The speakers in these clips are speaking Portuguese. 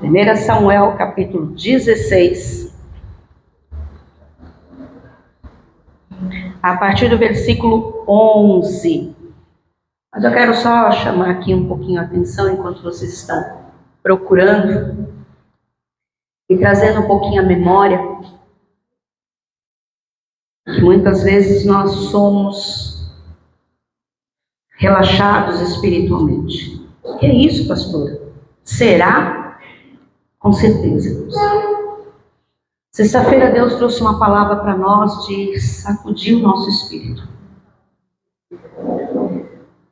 1 Samuel, capítulo 16, a partir do versículo 11. Mas eu quero só chamar aqui um pouquinho a atenção enquanto vocês estão procurando e trazendo um pouquinho a memória, que muitas vezes nós somos relaxados espiritualmente. O que é isso, pastora? Será? Com certeza. Sexta-feira Deus trouxe uma palavra para nós de sacudir o nosso espírito.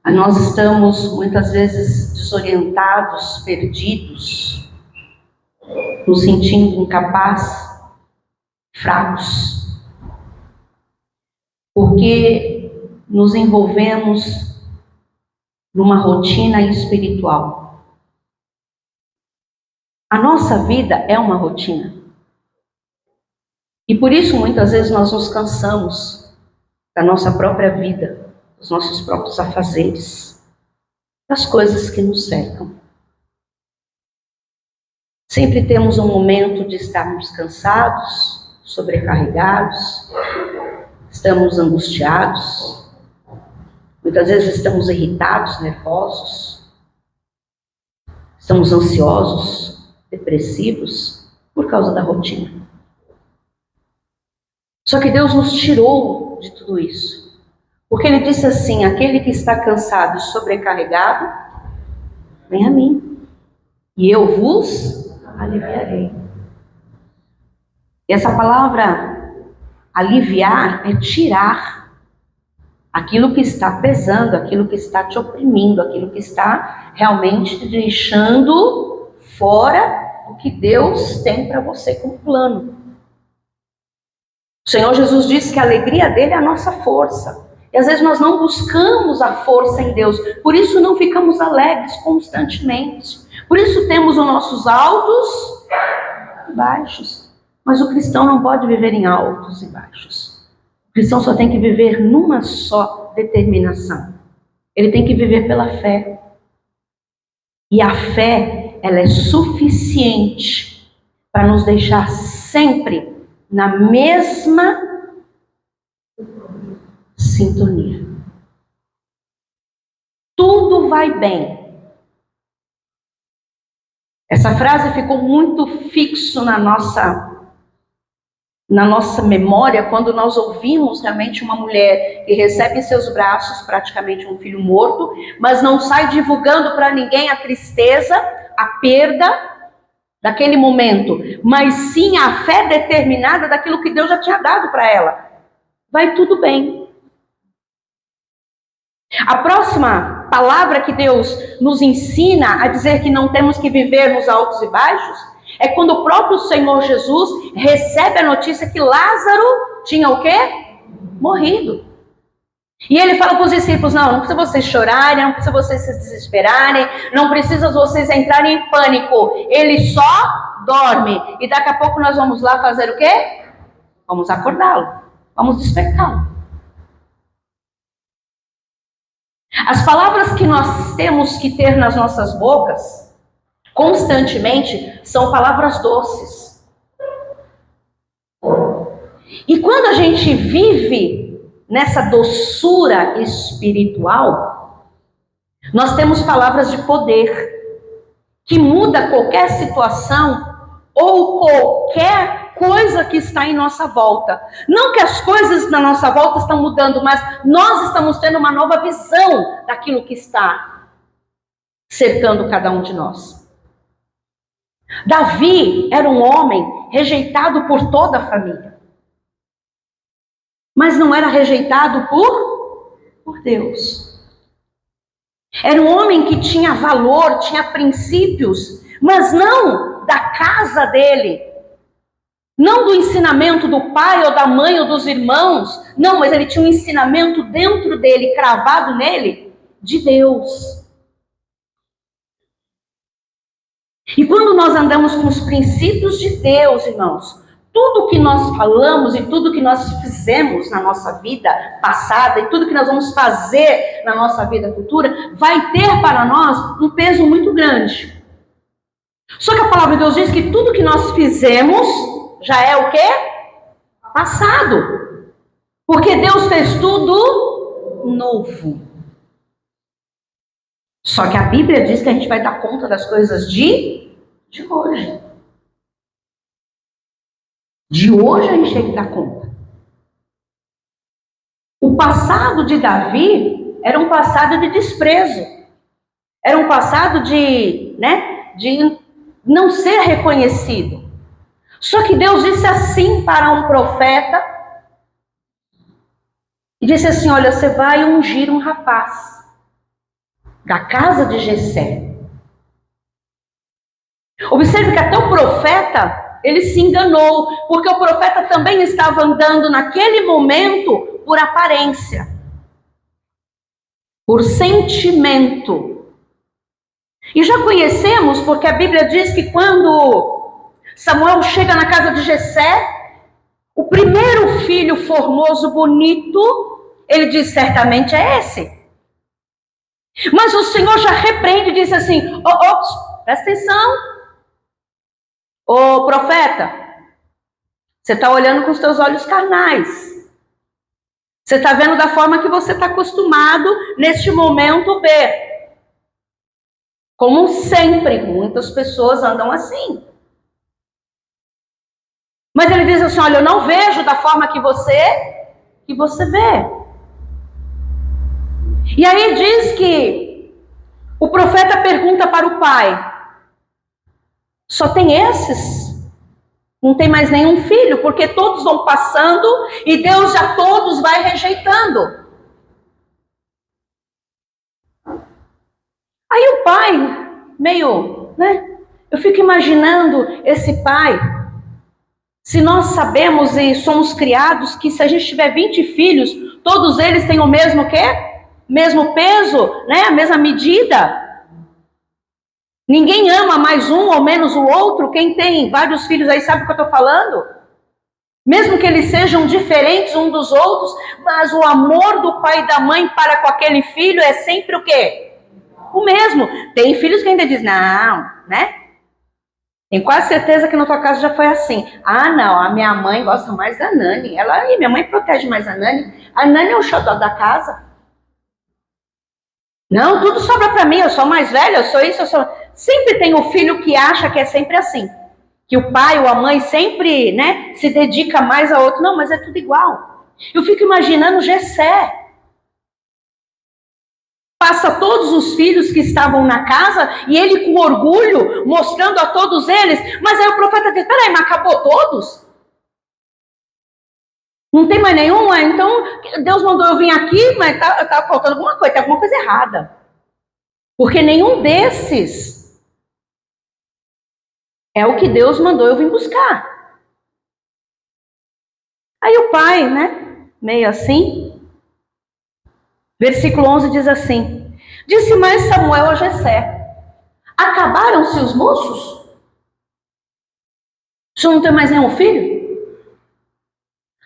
Nós estamos muitas vezes desorientados, perdidos, nos sentindo incapazes, fracos, porque nos envolvemos numa rotina espiritual. A nossa vida é uma rotina. E por isso muitas vezes nós nos cansamos da nossa própria vida, dos nossos próprios afazeres, das coisas que nos cercam. Sempre temos um momento de estarmos cansados, sobrecarregados, estamos angustiados, muitas vezes estamos irritados, nervosos, estamos ansiosos, depressivos, por causa da rotina. Só que Deus nos tirou de tudo isso. Porque Ele disse assim: aquele que está cansado e sobrecarregado, vem a mim, e eu vos aliviarei. E essa palavra aliviar é tirar aquilo que está pesando, aquilo que está te oprimindo, aquilo que está realmente te deixando fora do que Deus tem para você como plano. O Senhor Jesus disse que a alegria dele é a nossa força. E às vezes nós não buscamos a força em Deus. Por isso não ficamos alegres constantemente. Por isso temos os nossos altos e baixos. Mas o cristão não pode viver em altos e baixos. O cristão só tem que viver numa só determinação. Ele tem que viver pela fé. E a fé, ela é suficiente para nos deixar sempre na mesma sintonia. Tudo vai bem. Essa frase ficou muito fixo na nossa memória quando nós ouvimos realmente uma mulher que recebe em seus braços praticamente um filho morto, mas não sai divulgando para ninguém a tristeza, a perda daquele momento, mas sim a fé determinada daquilo que Deus já tinha dado para ela. Vai tudo bem. A próxima palavra que Deus nos ensina a dizer que não temos que viver nos altos e baixos é quando o próprio Senhor Jesus recebe a notícia que Lázaro tinha o quê? Morrido. E ele fala para os discípulos: não precisa vocês chorarem, não precisa vocês se desesperarem, não precisa vocês entrarem em pânico. Ele só dorme. E daqui a pouco nós vamos lá fazer o quê? Vamos acordá-lo. Vamos despertá-lo. As palavras que nós temos que ter nas nossas bocas, constantemente, são palavras doces. E quando a gente vive nessa doçura espiritual, nós temos palavras de poder, que muda qualquer situação ou qualquer coisa que está em nossa volta. Não que as coisas na nossa volta estão mudando, mas nós estamos tendo uma nova visão daquilo que está cercando cada um de nós. Davi era um homem rejeitado por toda a família. Mas não era rejeitado por Deus. Era um homem que tinha valor, tinha princípios, mas não da casa dele. Não do ensinamento do pai ou da mãe ou dos irmãos. Não, mas ele tinha um ensinamento dentro dele, cravado nele, de Deus. E quando nós andamos com os princípios de Deus, irmãos, tudo que nós falamos e tudo que nós fizemos na nossa vida passada e tudo que nós vamos fazer na nossa vida futura vai ter para nós um peso muito grande. Só que a palavra de Deus diz que tudo que nós fizemos já é o quê? Passado. Porque Deus fez tudo novo. Só que a Bíblia diz que a gente vai dar conta das coisas de hoje. De hoje a gente tem que dar conta. O passado de Davi era um passado de desprezo. Era um passado de não ser reconhecido. Só que Deus disse assim para um profeta. E disse assim, olha, você vai ungir um rapaz da casa de Jessé. Observe que até o profeta, ele se enganou, porque o profeta também estava andando naquele momento por aparência, por sentimento. E já conhecemos, porque a Bíblia diz que quando Samuel chega na casa de Jessé, o primeiro filho formoso, bonito, ele diz, certamente é esse. Mas o Senhor já repreende e diz assim, presta atenção, ô profeta, você está olhando com os teus olhos carnais. Você está vendo da forma que você está acostumado neste momento ver. Como sempre, muitas pessoas andam assim. Mas ele diz assim, olha, eu não vejo da forma que você vê. E aí diz que o profeta pergunta para o pai, só tem esses? Não tem mais nenhum filho? Porque todos vão passando e Deus já todos vai rejeitando. Aí o pai, meio, eu fico imaginando esse pai, se nós sabemos e somos criados que se a gente tiver 20 filhos, todos eles têm o mesmo quê? Mesmo peso, a mesma medida. Ninguém ama mais um ou menos o outro. Quem tem vários filhos aí sabe o que eu estou falando? Mesmo que eles sejam diferentes uns dos outros, mas o amor do pai e da mãe para com aquele filho é sempre o quê? O mesmo. Tem filhos que ainda dizem, não, Tenho quase certeza que na tua casa já foi assim. Ah, não, a minha mãe gosta mais da Nani. Minha mãe protege mais a Nani. A Nani é o xodó da casa. Não, tudo sobra para mim, eu sou mais velha, eu sou isso, eu sou... Sempre tem o filho que acha que é sempre assim. Que o pai ou a mãe sempre, se dedica mais a outro. Não, mas é tudo igual. Eu fico imaginando Jessé. Passa todos os filhos que estavam na casa e ele com orgulho, mostrando a todos eles. Mas aí o profeta diz, peraí, mas acabou todos? Não tem mais nenhum? Então, Deus mandou eu vir aqui, mas tá faltando alguma coisa, tem alguma coisa errada. Porque nenhum desses é o que Deus mandou eu vir buscar. Aí o pai, meio assim, versículo 11 diz assim, disse mais Samuel a Jessé, acabaram-se os moços? O senhor não tem mais nenhum filho?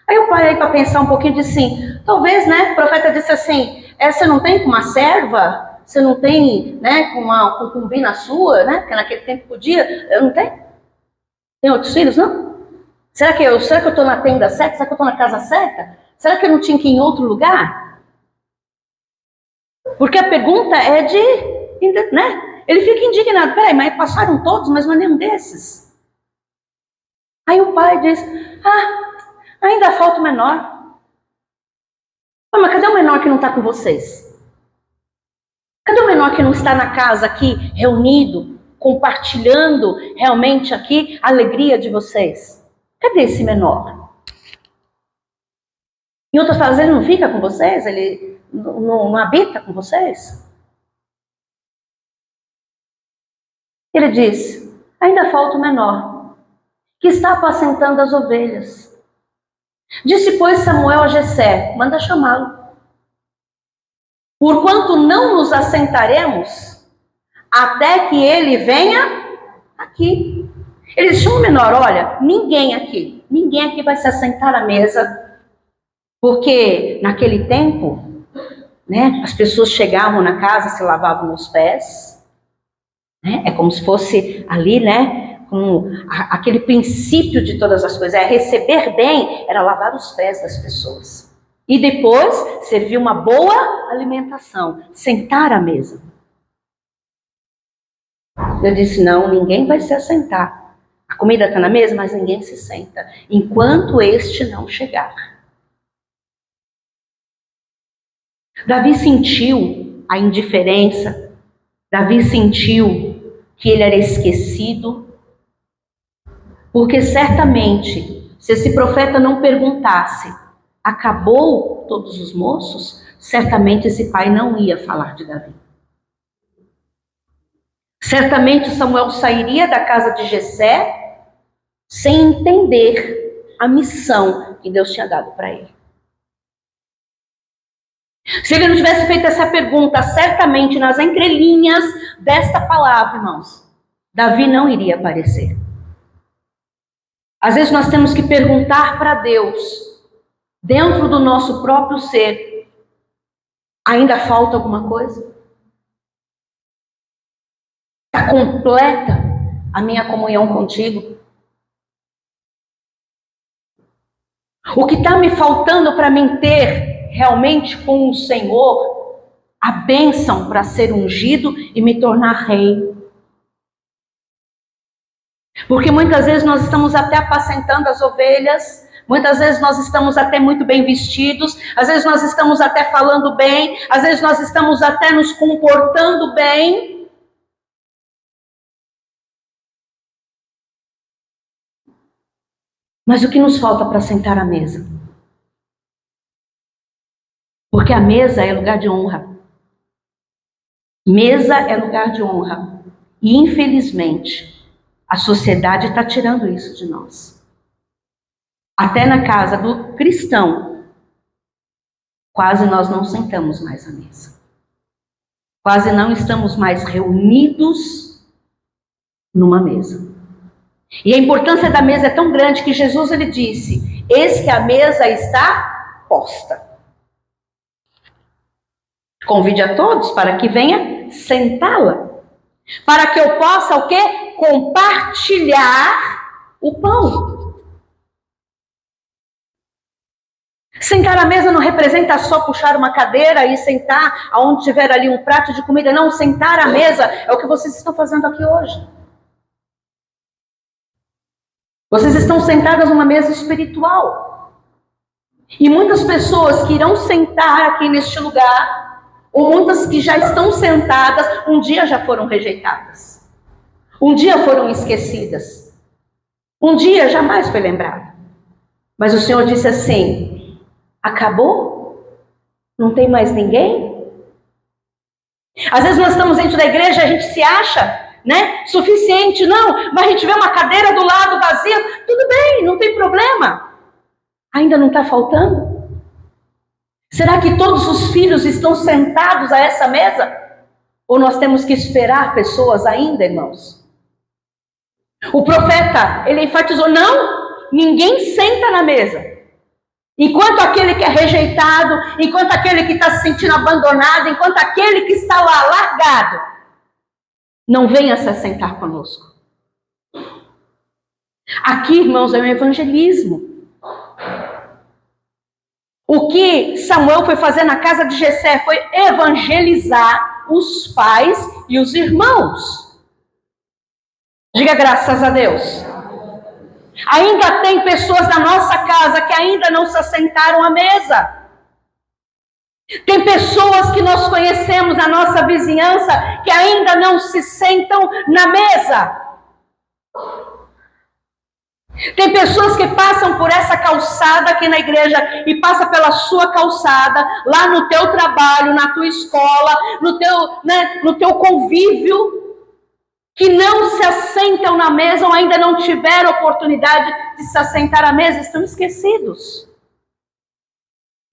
Aí o pai, para pensar um pouquinho, disse assim, talvez, o profeta disse assim, você não tem uma serva? Você não tem, com uma concubina sua, Porque naquele tempo podia, eu não tenho? Tem outros filhos, não? Será que eu estou na tenda certa? Será que eu estou na casa certa? Será que eu não tinha que ir em outro lugar? Porque a pergunta é de, Ele fica indignado, peraí, mas passaram todos, mas não é nenhum desses. Aí o pai diz, ainda falta o menor. Mas cadê o menor que não está com vocês? Cadê o menor que não está na casa aqui, reunido, compartilhando realmente aqui a alegria de vocês? Cadê esse menor? Em outras palavras, ele não fica com vocês? Ele não habita com vocês? Ele diz, ainda falta o menor, que está apacentando as ovelhas. Disse, pois, Samuel a Jessé, manda chamá-lo. Porquanto não nos assentaremos até que ele venha aqui. Ele disse, chama o menor, olha, ninguém aqui vai se assentar à mesa, porque naquele tempo, as pessoas chegavam na casa, se lavavam os pés, é como se fosse ali, aquele princípio de todas as coisas. Receber bem era lavar os pés das pessoas. E depois servir uma boa alimentação, sentar à mesa. Eu disse, não, ninguém vai se assentar. A comida está na mesa, mas ninguém se senta, enquanto este não chegar. Davi sentiu a indiferença, Davi sentiu que ele era esquecido, porque certamente, se esse profeta não perguntasse, acabou todos os moços, certamente esse pai não ia falar de Davi. Certamente Samuel sairia da casa de Jessé sem entender a missão que Deus tinha dado para ele. Se ele não tivesse feito essa pergunta, certamente nas entrelinhas desta palavra, irmãos, Davi não iria aparecer. Às vezes nós temos que perguntar para Deus, dentro do nosso próprio ser, ainda falta alguma coisa? Está completa a minha comunhão contigo? O que está me faltando para mim ter realmente com o Senhor a bênção para ser ungido e me tornar rei? Porque muitas vezes nós estamos até apacentando as ovelhas, muitas vezes nós estamos até muito bem vestidos, às vezes nós estamos até falando bem, às vezes nós estamos até nos comportando bem, mas o que nos falta para sentar à mesa? Porque a mesa é lugar de honra. Mesa é lugar de honra. E infelizmente, a sociedade está tirando isso de nós. Até na casa do cristão, quase nós não sentamos mais à mesa. Quase não estamos mais reunidos numa mesa. E a importância da mesa é tão grande que Jesus ele disse: eis que a mesa está posta. Convide a todos para que venha sentá-la. Para que eu possa o quê? Compartilhar o pão. Sentar à mesa não representa só puxar uma cadeira e sentar aonde tiver ali um prato de comida. Não, sentar à mesa é o que vocês estão fazendo aqui hoje. Vocês estão sentadas numa mesa espiritual. E muitas pessoas que irão sentar aqui neste lugar, ou muitas que já estão sentadas, um dia já foram rejeitadas. Um dia foram esquecidas. Um dia jamais foi lembrado. Mas o Senhor disse assim: acabou? Não tem mais ninguém? Às vezes nós estamos dentro da igreja e a gente se acha suficiente, não, mas a gente vê uma cadeira do lado vazia, tudo bem, não tem problema. Ainda não está faltando? Será que todos os filhos estão sentados a essa mesa? Ou nós temos que esperar pessoas ainda, irmãos? O profeta, ele enfatizou, não, ninguém senta na mesa. Enquanto aquele que é rejeitado, enquanto aquele que está se sentindo abandonado, enquanto aquele que está lá largado, não venha se assentar conosco. Aqui, irmãos, é um evangelismo. O que Samuel foi fazer na casa de Jessé foi evangelizar os pais e os irmãos. Diga graças a Deus. Ainda tem pessoas na nossa casa que ainda não se assentaram à mesa. Tem pessoas que nós conhecemos na nossa vizinhança que ainda não se sentam na mesa. Tem pessoas que passam por essa calçada aqui na igreja e passam pela sua calçada, lá no teu trabalho, na tua escola, no teu convívio, que não se assentam na mesa ou ainda não tiveram oportunidade de se assentar à mesa, estão esquecidos.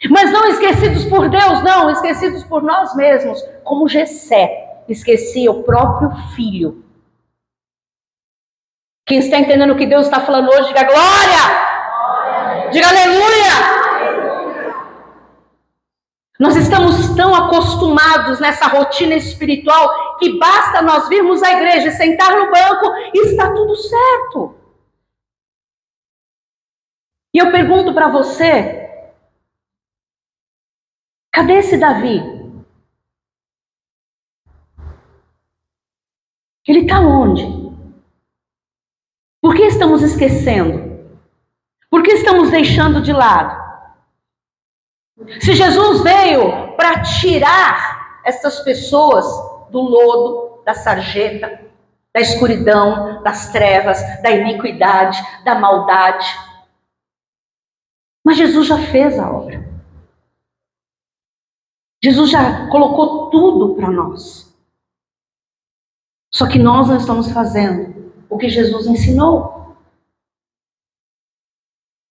Mas não esquecidos por Deus, não, esquecidos por nós mesmos, como Jessé esquecia o próprio filho. Quem está entendendo o que Deus está falando hoje, diga glória! Diga aleluia! Nós estamos tão acostumados nessa rotina espiritual que basta nós virmos à igreja e sentar no banco e está tudo certo. E eu pergunto para você, cadê esse Davi? Ele está onde? Por que estamos esquecendo? Por que estamos deixando de lado? Se Jesus veio para tirar essas pessoas do lodo, da sarjeta, da escuridão, das trevas, da iniquidade, da maldade. Mas Jesus já fez a obra. Jesus já colocou tudo para nós. Só que nós não estamos fazendo o que Jesus ensinou.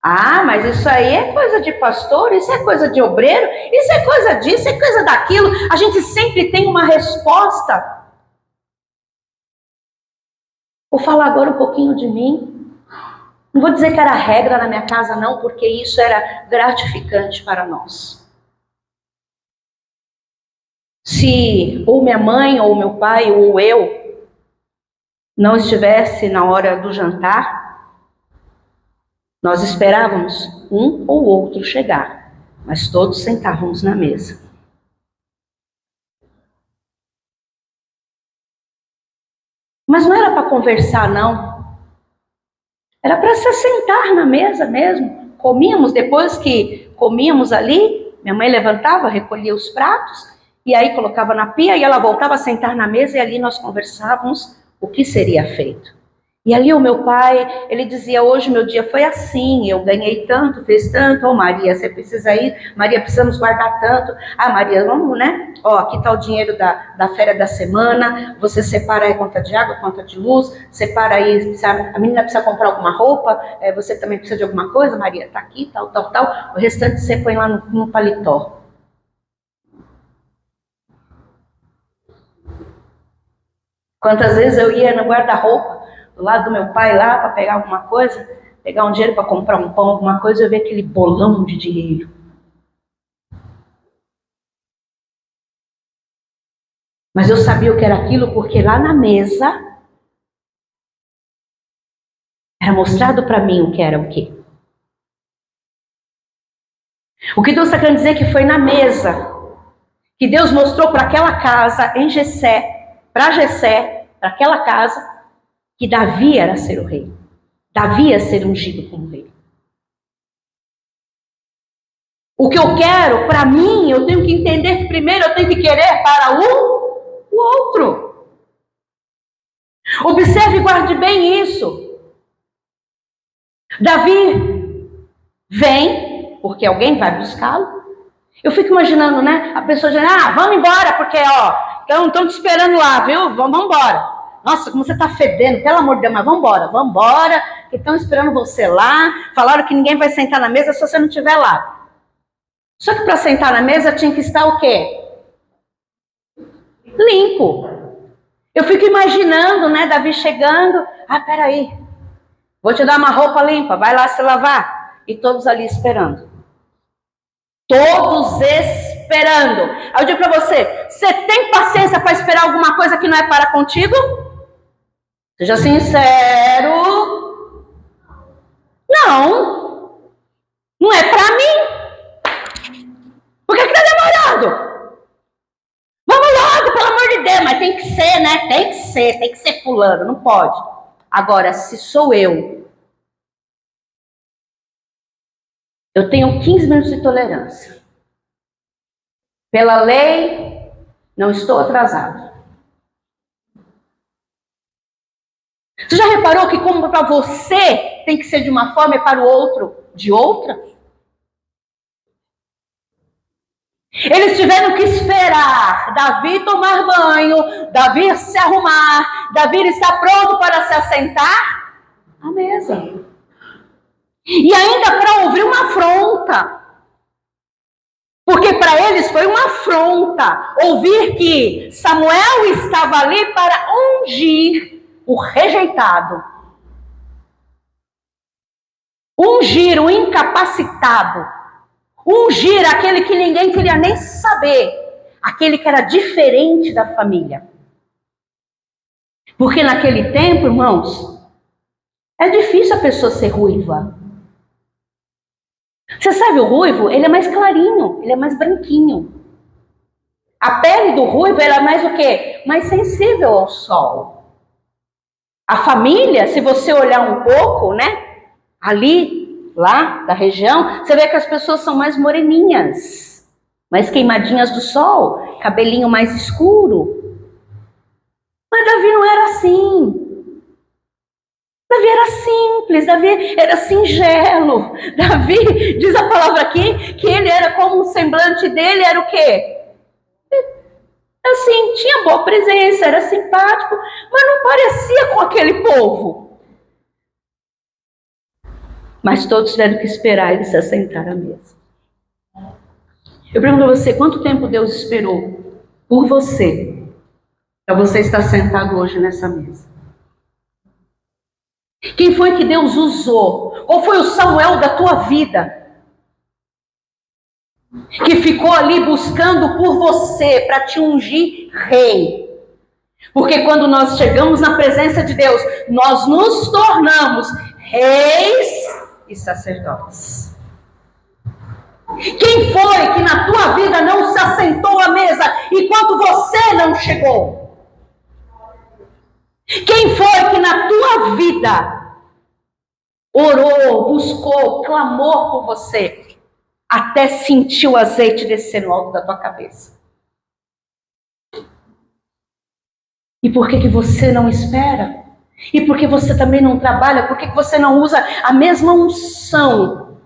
Ah, mas isso aí é coisa de pastor, isso é coisa de obreiro, isso é coisa disso, é coisa daquilo. A gente sempre tem uma resposta. Vou falar agora um pouquinho de mim. Não vou dizer que era regra na minha casa, não, porque isso era gratificante para nós. Se ou minha mãe, ou meu pai, ou eu não estivesse na hora do jantar, nós esperávamos um ou outro chegar, mas todos sentávamos na mesa. Mas não era para conversar, não. Era para se sentar na mesa mesmo. Comíamos, depois que comíamos ali, minha mãe levantava, recolhia os pratos, e aí colocava na pia, e ela voltava a sentar na mesa, e ali nós conversávamos o que seria feito. E ali o meu pai, ele dizia, hoje meu dia foi assim, eu ganhei tanto, fiz tanto, oh Maria, você precisa ir, Maria, precisamos guardar tanto, ah Maria, vamos, né, ó, aqui está o dinheiro da férias da semana, você separa aí conta de água, conta de luz, separa aí, a menina precisa comprar alguma roupa, você também precisa de alguma coisa, Maria, tá aqui, tal, o restante você põe lá no paletó. Quantas vezes eu ia no guarda-roupa, do lado do meu pai lá, para pegar alguma coisa, pegar um dinheiro para comprar um pão, alguma coisa, eu via aquele bolão de dinheiro. Mas eu sabia o que era aquilo, porque lá na mesa era mostrado para mim o que era o quê. O que Deus está querendo dizer que foi na mesa que Deus mostrou para aquela casa em Jessé, para aquela casa, que Davi era ser o rei. Davi ia ser ungido como rei. O que eu quero, para mim, eu tenho que entender que primeiro eu tenho que querer para o outro. Observe e guarde bem isso. Davi vem, porque alguém vai buscá-lo. Eu fico imaginando, né? A pessoa dizendo, vamos embora, porque, estão te esperando lá, viu? Vamos embora. Nossa, como você está fedendo, pelo amor de Deus, mas vamos embora, que estão esperando você lá, falaram que ninguém vai sentar na mesa se você não estiver lá. Só que para sentar na mesa tinha que estar o quê? Limpo. Eu fico imaginando, né, Davi chegando, peraí, vou te dar uma roupa limpa, vai lá se lavar. E todos ali esperando. Todos esperando. Aí eu digo para você, você tem paciência para esperar alguma coisa que não é para contigo? Seja sincero. Não. Não é para mim. Por que está demorando? Vamos logo, pelo amor de Deus. Mas tem que ser, né? Tem que ser fulano. Não pode. Agora, se sou eu tenho 15 minutos de tolerância. Pela lei, não estou atrasado. Você já reparou que como para você tem que ser de uma forma e para o outro de outra? Eles tiveram que esperar Davi tomar banho, Davi se arrumar, Davi estar pronto para se assentar à mesa. E ainda para ouvir uma afronta. Porque para eles foi uma afronta ouvir que Samuel estava ali para ungir o rejeitado. Ungir o incapacitado. Ungir aquele que ninguém queria nem saber. Aquele que era diferente da família. Porque naquele tempo, irmãos, é difícil a pessoa ser ruiva. Você sabe, o ruivo, ele é mais clarinho, ele é mais branquinho. A pele do ruivo, ela é mais o quê? Mais sensível ao sol. A família, se você olhar um pouco, né? Ali, lá da região, você vê que as pessoas são mais moreninhas, mais queimadinhas do sol, cabelinho mais escuro. Mas Davi não era assim. Davi era simples, Davi era singelo. Davi, diz a palavra aqui, que ele era como o semblante dele, era o quê? Assim, tinha boa presença, era simpático, mas não parecia com aquele povo. Mas todos tiveram que esperar ele se assentar à mesa. Eu pergunto a você, quanto tempo Deus esperou por você, para você estar sentado hoje nessa mesa? Quem foi que Deus usou? Qual foi o Samuel da tua vida? Que ficou ali buscando por você para te ungir rei. Porque quando nós chegamos na presença de Deus, nós nos tornamos reis e sacerdotes. Quem foi que na tua vida não se assentou à mesa enquanto você não chegou? Quem foi que na tua vida orou, buscou, clamou por você, até sentir o azeite descer no alto da tua cabeça? E por que você não espera? E por que você também não trabalha? Por que você não usa a mesma unção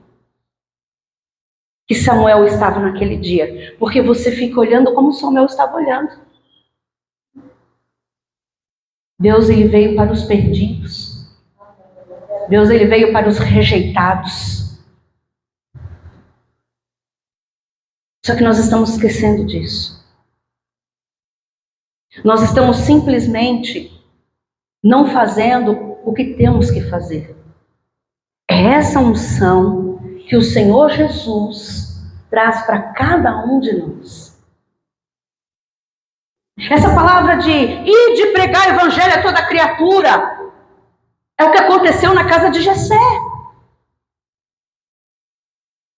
que Samuel estava naquele dia? Porque você fica olhando como Samuel estava olhando. Deus, ele veio para os perdidos. Deus, ele veio para os rejeitados. Só que nós estamos esquecendo disso. Nós estamos simplesmente não fazendo o que temos que fazer. É essa unção que o Senhor Jesus traz para cada um de nós. Essa palavra de ir de pregar o evangelho a toda criatura é o que aconteceu na casa de Jessé.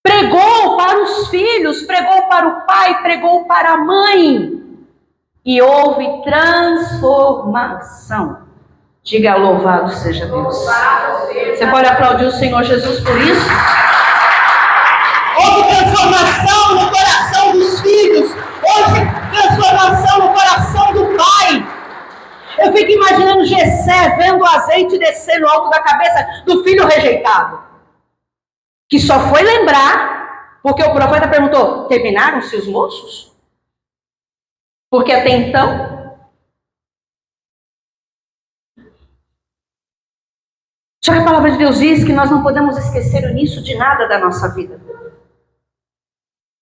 Pregou para os filhos, pregou para o pai, pregou para a mãe. E houve transformação. Diga, louvado seja Deus. Você pode aplaudir o Senhor Jesus por isso? Houve transformação no coração dos filhos. Houve transformação no coração do pai. Eu fico imaginando Jessé vendo o azeite descer no alto da cabeça do filho rejeitado. Que só foi lembrar, porque o profeta perguntou, terminaram-se os moços? Porque até então... Só que a palavra de Deus diz que nós não podemos esquecer o início de nada da nossa vida.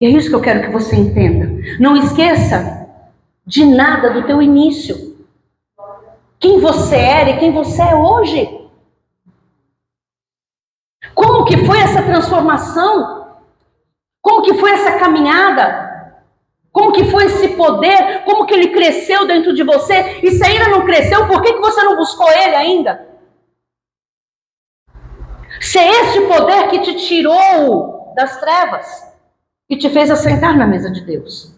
E é isso que eu quero que você entenda. Não esqueça de nada do teu início. Quem você era e quem você é hoje. Como que foi essa transformação? Como que foi essa caminhada? Como que foi esse poder? Como que ele cresceu dentro de você? E se ainda não cresceu, por que você não buscou ele ainda? Se é esse poder que te tirou das trevas e te fez assentar na mesa de Deus.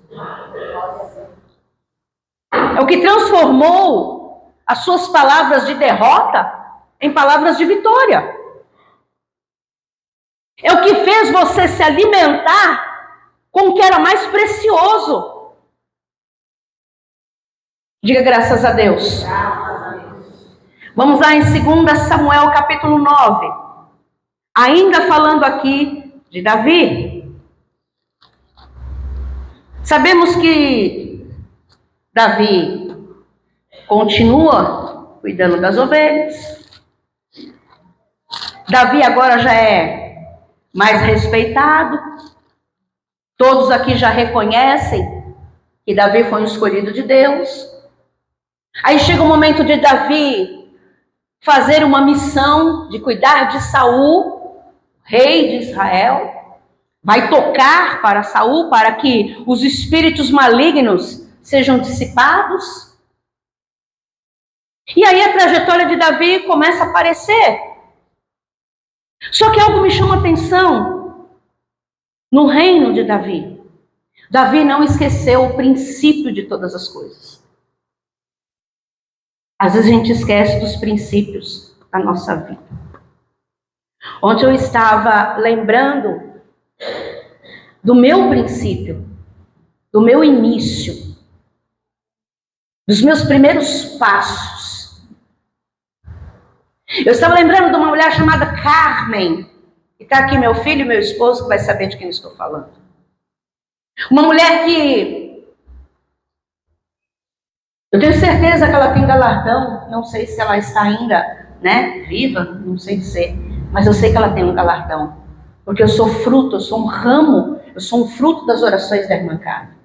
É o que transformou as suas palavras de derrota em palavras de vitória. É o que fez você se alimentar com o que era mais precioso. Diga graças a Deus. Vamos lá em 2 Samuel capítulo 9. Ainda falando aqui de Davi. Sabemos que Davi continua cuidando das ovelhas. Davi agora já é mais respeitado. Todos aqui já reconhecem que Davi foi um escolhido de Deus. Aí chega o momento de Davi fazer uma missão de cuidar de Saul, rei de Israel. Vai tocar para Saul para que os espíritos malignos sejam dissipados. E aí a trajetória de Davi começa a aparecer. Só que algo me chama a atenção no reino de Davi. Davi não esqueceu o princípio de todas as coisas. Às vezes a gente esquece dos princípios da nossa vida. Ontem eu estava lembrando do meu princípio, do meu início, dos meus primeiros passos. Eu estava lembrando de uma mulher chamada Carmen, e está aqui meu filho e meu esposo que vai saber de quem eu estou falando. Uma mulher que eu tenho certeza que ela tem galardão, não sei se ela está ainda, viva, não sei dizer, mas eu sei que ela tem um galardão, porque eu sou fruto, eu sou um ramo, eu sou um fruto das orações da irmã Carmen.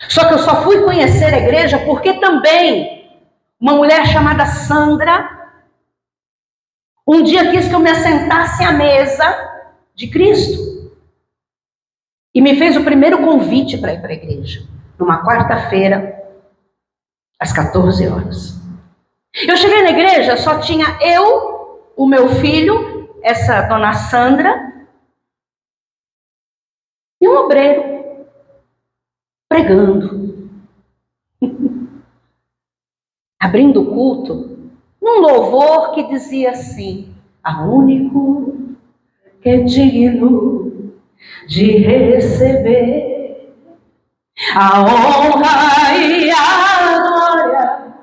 Só que eu só fui conhecer a igreja porque também uma mulher chamada Sandra um dia quis que eu me assentasse à mesa de Cristo e me fez o primeiro convite para ir para a igreja, numa quarta-feira, às 14 horas. Eu cheguei na igreja, só tinha eu, o meu filho, essa dona Sandra e um obreiro pregando. Abrindo o culto, num louvor que dizia assim: "A único que é digno de receber a honra e a glória,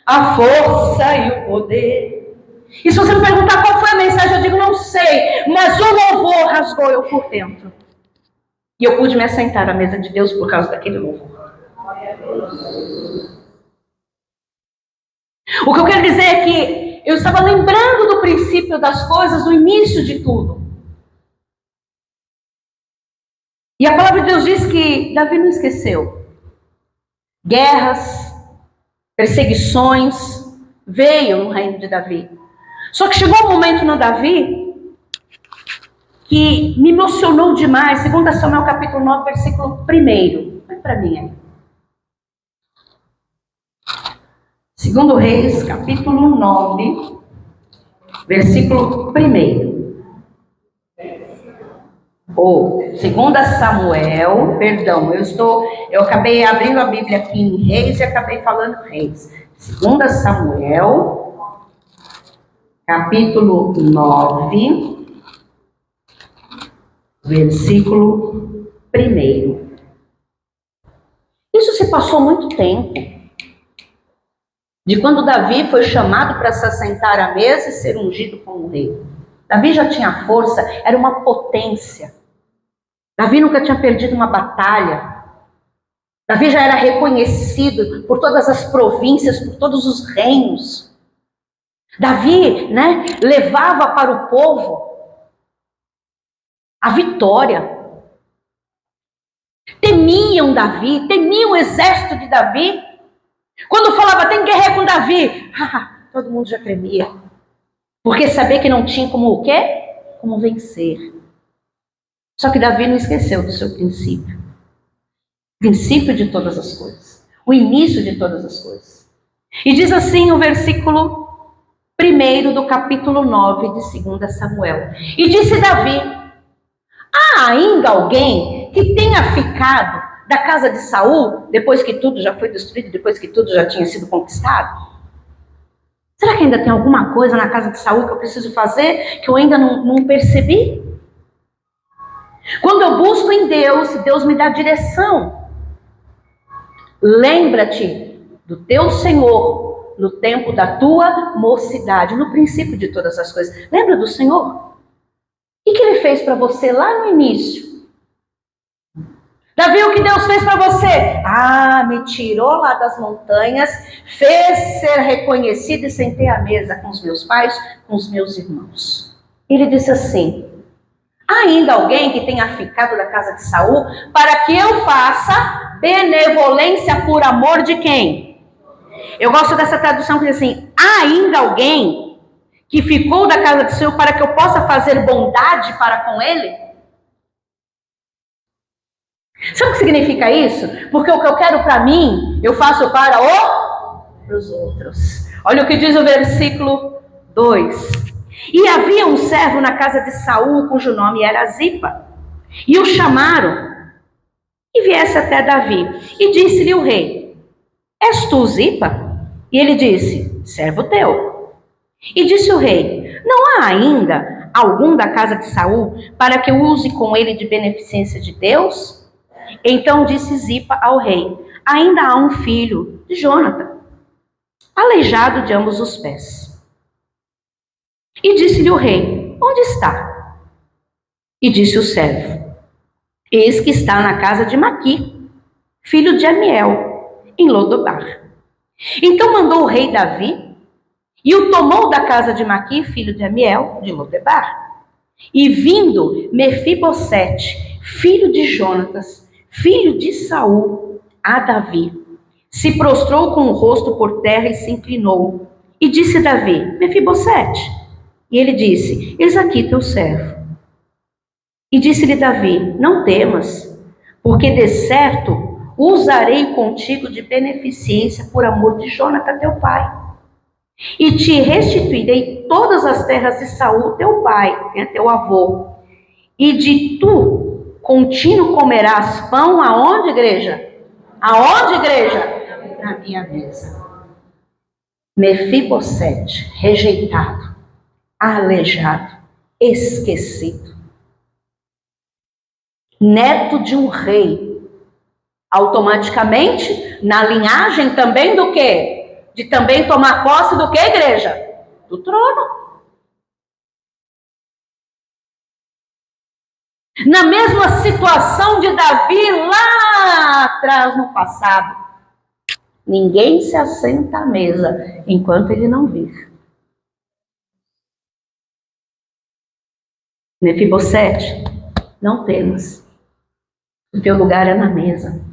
a força e o poder." E se você me perguntar qual foi a mensagem, eu digo: não sei, mas o louvor rasgou eu por dentro. E eu pude me assentar à mesa de Deus por causa daquele louvor. O que eu quero dizer é que eu estava lembrando do princípio das coisas, do início de tudo. E a palavra de Deus diz que Davi não esqueceu. Guerras, perseguições, veio no reino de Davi. Só que chegou um momento no Davi que me emocionou demais. 2 Samuel capítulo 9, versículo 1. Vai para mim aí. 2 Reis, capítulo 9, versículo 1. Ou 2 Samuel, perdão, eu acabei abrindo a Bíblia aqui em Reis e acabei falando Reis. 2 Samuel, capítulo 9, versículo 1. Isso se passou muito tempo. De quando Davi foi chamado para se assentar à mesa e ser ungido como rei. Davi já tinha força, era uma potência. Davi nunca tinha perdido uma batalha. Davi já era reconhecido por todas as províncias, por todos os reinos. Davi, levava para o povo a vitória. Temiam Davi, temiam o exército de Davi. Quando falava, tem guerra com Davi, todo mundo já tremia. Porque sabia que não tinha como o quê? Como vencer. Só que Davi não esqueceu do seu princípio. Princípio de todas as coisas. O início de todas as coisas. E diz assim o versículo 1 do capítulo 9 de 2 Samuel. E disse Davi: há ainda alguém que tenha ficado da casa de Saul, depois que tudo já foi destruído, depois que tudo já tinha sido conquistado? Será que ainda tem alguma coisa na casa de Saul que eu preciso fazer, que eu ainda não percebi? Quando eu busco em Deus, Deus me dá direção. Lembra-te do teu Senhor no tempo da tua mocidade, no princípio de todas as coisas. Lembra do Senhor? O que Ele fez para você lá no início? Davi, o que Deus fez para você? Me tirou lá das montanhas, fez ser reconhecido e sentei à mesa com os meus pais, com os meus irmãos. Ele disse assim: há ainda alguém que tenha ficado da casa de Saul para que eu faça benevolência por amor de quem? Eu gosto dessa tradução que diz assim: há ainda alguém que ficou da casa de Saul para que eu possa fazer bondade para com ele? Sabe o que significa isso? Porque o que eu quero para mim, eu faço para o... para os outros. Olha o que diz o versículo 2. E havia um servo na casa de Saul, cujo nome era Zipa. E o chamaram, e viesse até Davi. E disse-lhe o rei: És tu Zipa? E ele disse: servo teu. E disse o rei: não há ainda algum da casa de Saul para que eu use com ele de beneficência de Deus? Então disse Zipa ao rei: ainda há um filho de Jônatan, aleijado de ambos os pés. E disse-lhe o rei: onde está? E disse o servo: eis que está na casa de Maqui, filho de Amiel, em Lodobar. Então mandou o rei Davi, e o tomou da casa de Maqui, filho de Amiel, de Lodebar. E vindo Mefibosete, filho de Jonatas, filho de Saul, a Davi, se prostrou com o rosto por terra e se inclinou. E disse Davi: Mefibosete. E ele disse: eis aqui teu servo. E disse-lhe Davi: não temas, porque de certo usarei contigo de beneficência por amor de Jônatas teu pai. E te restituirei todas as terras de Saul teu pai, teu avô. E de tu contínuo comerás pão aonde, igreja? Aonde, igreja? Na minha mesa. Mefibosete, rejeitado, aleijado, esquecido. Neto de um rei. Automaticamente, na linhagem também do quê? De também tomar posse do quê, igreja? Do trono. Na mesma situação de Davi lá atrás no passado. Ninguém se assenta à mesa enquanto ele não vir. Mefibosete, não temas. O teu lugar é na mesa.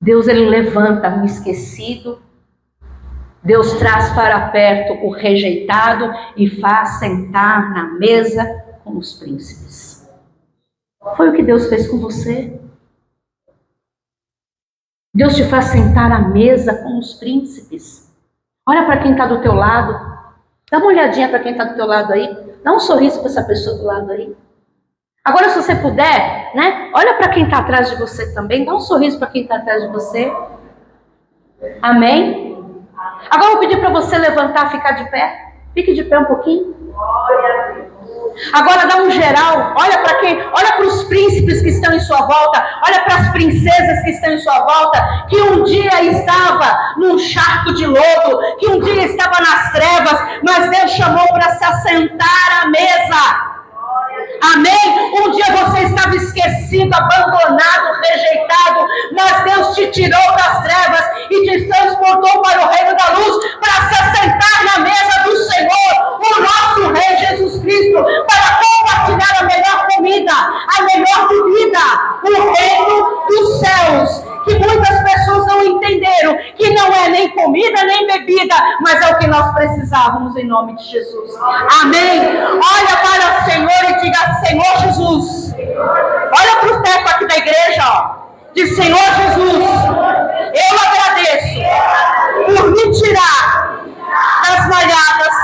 Deus, ele levanta o esquecido. Deus traz para perto o rejeitado e faz sentar na mesa com os príncipes. Foi o que Deus fez com você. Deus te faz sentar à mesa com os príncipes. Olha para quem está do teu lado. Dá uma olhadinha para quem está do teu lado aí. Dá um sorriso para essa pessoa do lado aí. Agora, se você puder, né? Olha para quem está atrás de você também. Dá um sorriso para quem está atrás de você. Amém? Agora eu vou pedir para você levantar, ficar de pé. Fique de pé um pouquinho. Agora dá um geral. Olha para quem? Olha para os príncipes que estão em sua volta. Olha para as princesas que estão em sua volta. Que um dia estava num charco de lodo. Que um dia estava nas trevas. Mas Deus chamou para se assentar à mesa. Amém? Um dia você estava esquecido, abandonado, rejeitado, mas Deus te tirou das trevas e te transportou para o reino da luz, para se assentar na mesa do Senhor, o nosso Rei Jesus Cristo, para compartilhar a melhor comida, a melhor bebida, o reino dos céus, que muitas pessoas não entenderam, que não é nem comida, nem bebida, mas é o que nós precisávamos em nome de Jesus. Amém? Olha para o Senhor e diga: Senhor Jesus. Olha para o teto aqui da igreja, ó. Diz: Senhor Jesus, eu agradeço por me tirar das malhadas,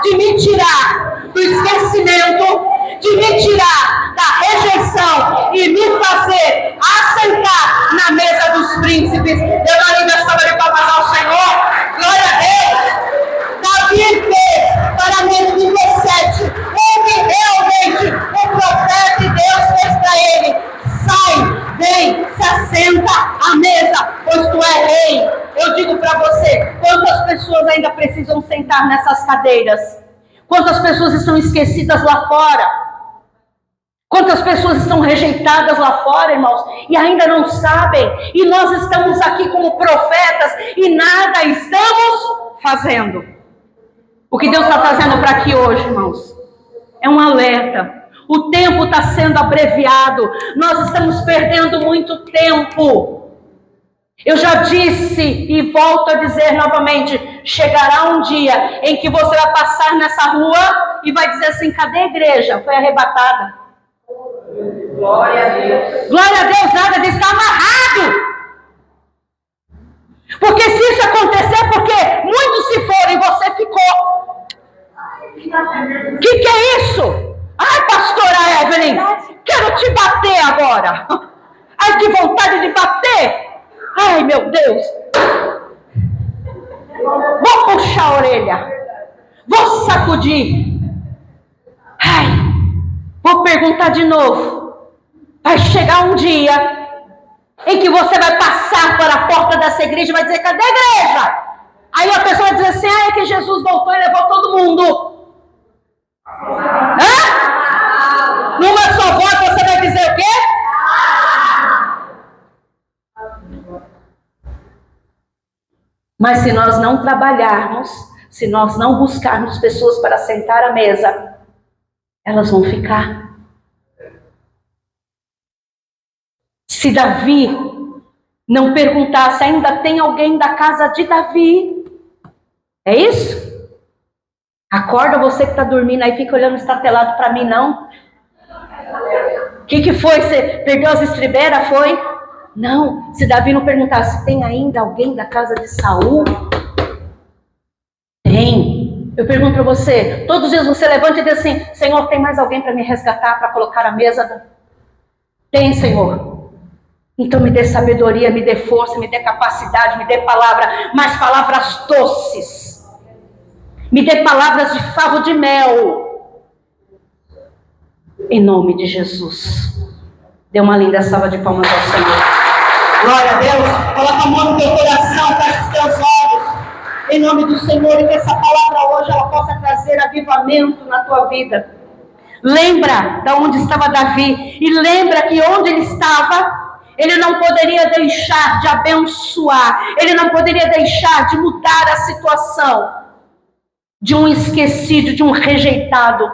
de me tirar do esquecimento, de me tirar da rejeição e me fazer assentar na mesa dos príncipes. Eu não ainda estava de palmas ao Senhor. Glória a Deus. Davi fez para Mefibosete o que realmente o profeta de Deus fez para ele. Sai, vem, se assenta à mesa, pois tu é rei. Eu digo para você, quantas pessoas ainda precisam sentar nessas cadeiras? Quantas pessoas estão esquecidas lá fora? Quantas pessoas estão rejeitadas lá fora, irmãos, e ainda não sabem? E nós estamos aqui como profetas e nada estamos fazendo. O que Deus está fazendo para aqui hoje, irmãos, é um alerta. O tempo está sendo abreviado. Nós estamos perdendo muito tempo. Eu já disse e volto a dizer novamente, chegará um dia em que você vai passar nessa rua e vai dizer assim: cadê a igreja? Foi arrebatada. Glória a Deus. Glória a Deus, nada disso, está amarrado. Porque se isso acontecer, é porque muitos se foram e você ficou. Que é isso? Ai, pastora Evelyn, quero te bater agora. Ai, que vontade de bater. Ai, meu Deus. Vou puxar a orelha. Vou sacudir. Ai, vou perguntar de novo. Vai chegar um dia em que você vai passar pela porta dessa igreja e vai dizer, cadê a igreja? Aí a pessoa vai dizer assim, é que Jesus voltou e levou todo mundo. Hã? Numa só voz você vai dizer o quê? Mas se nós não trabalharmos, se nós não buscarmos pessoas para sentar à mesa, elas vão ficar. Se Davi não perguntasse, ainda tem alguém da casa de Davi? É isso? Acorda você que está dormindo aí, fica olhando estatelado para mim, não? O que foi? Você perdeu as estribeiras, foi? Não, se Davi não perguntasse, tem ainda alguém da casa de Saul? Tem. Eu pergunto para você, todos os dias você levanta e diz assim, Senhor, tem mais alguém para me resgatar, para colocar a mesa? Tem, Senhor. Então me dê sabedoria, me dê força, me dê capacidade, me dê palavra, mas palavras doces. Me dê palavras de favo de mel. Em nome de Jesus. Dê uma linda salva de palmas ao Senhor. Glória a Deus. Coloca a mão no teu coração, fecha os teus olhos. Em nome do Senhor, e que essa palavra hoje ela possa trazer avivamento na tua vida. Lembra de onde estava Davi. E lembra que onde ele estava, ele não poderia deixar de abençoar. Ele não poderia deixar de mudar a situação de um esquecido, de um rejeitado.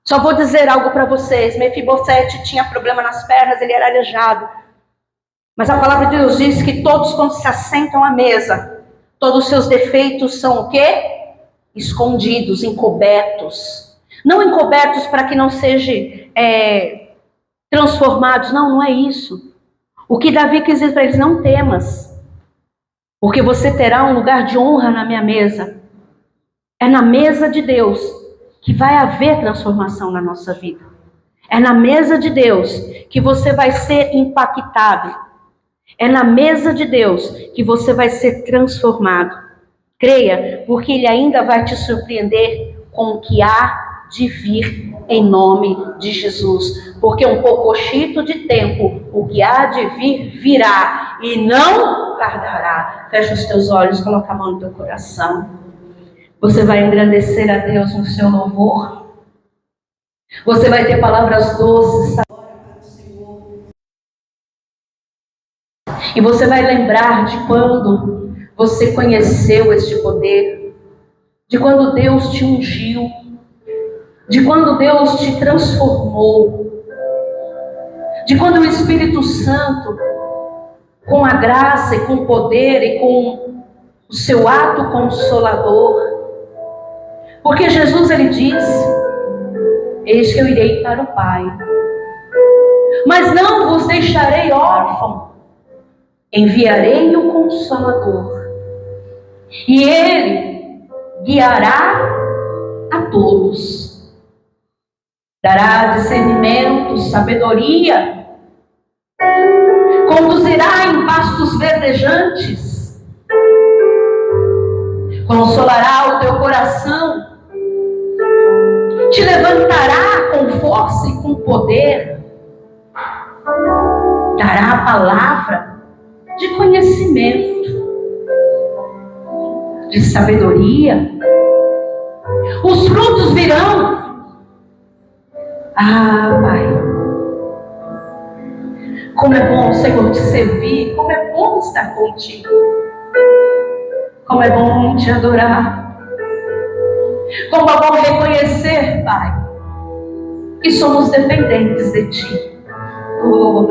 Só vou dizer algo para vocês. Mefibosete tinha problema nas pernas, ele era aleijado. Mas a palavra de Deus diz que todos quando se assentam à mesa, todos os seus defeitos são o quê? Escondidos, encobertos. Não encobertos para que não sejam transformados. Não é isso. O que Davi quis dizer para eles, não temas. Porque você terá um lugar de honra na minha mesa. É na mesa de Deus que vai haver transformação na nossa vida. É na mesa de Deus que você vai ser impactado. É na mesa de Deus que você vai ser transformado. Creia, porque Ele ainda vai te surpreender com o que há de vir em nome de Jesus. Porque um poucochito de tempo, o que há de vir, virá e não tardará. Fecha os teus olhos, coloca a mão no teu coração. Você vai engrandecer a Deus no seu louvor. Você vai ter palavras doces agora para o Senhor. E você vai lembrar de quando você conheceu este poder, de quando Deus te ungiu, de quando Deus te transformou, de quando o Espírito Santo, com a graça e com o poder e com o seu ato consolador, porque Jesus, ele diz, eis que eu irei para o Pai, mas não vos deixarei órfão, enviarei o Consolador, e Ele guiará a todos, dará discernimento, sabedoria, conduzirá em pastos verdejantes, consolará o teu coração, te levantará com força e com poder, dará a palavra de conhecimento, de sabedoria. Os frutos virão. Ah, Pai, como é bom, Senhor, te servir, como é bom estar contigo, como é bom te adorar. Como é bom reconhecer, Pai, que somos dependentes de Ti. Oh,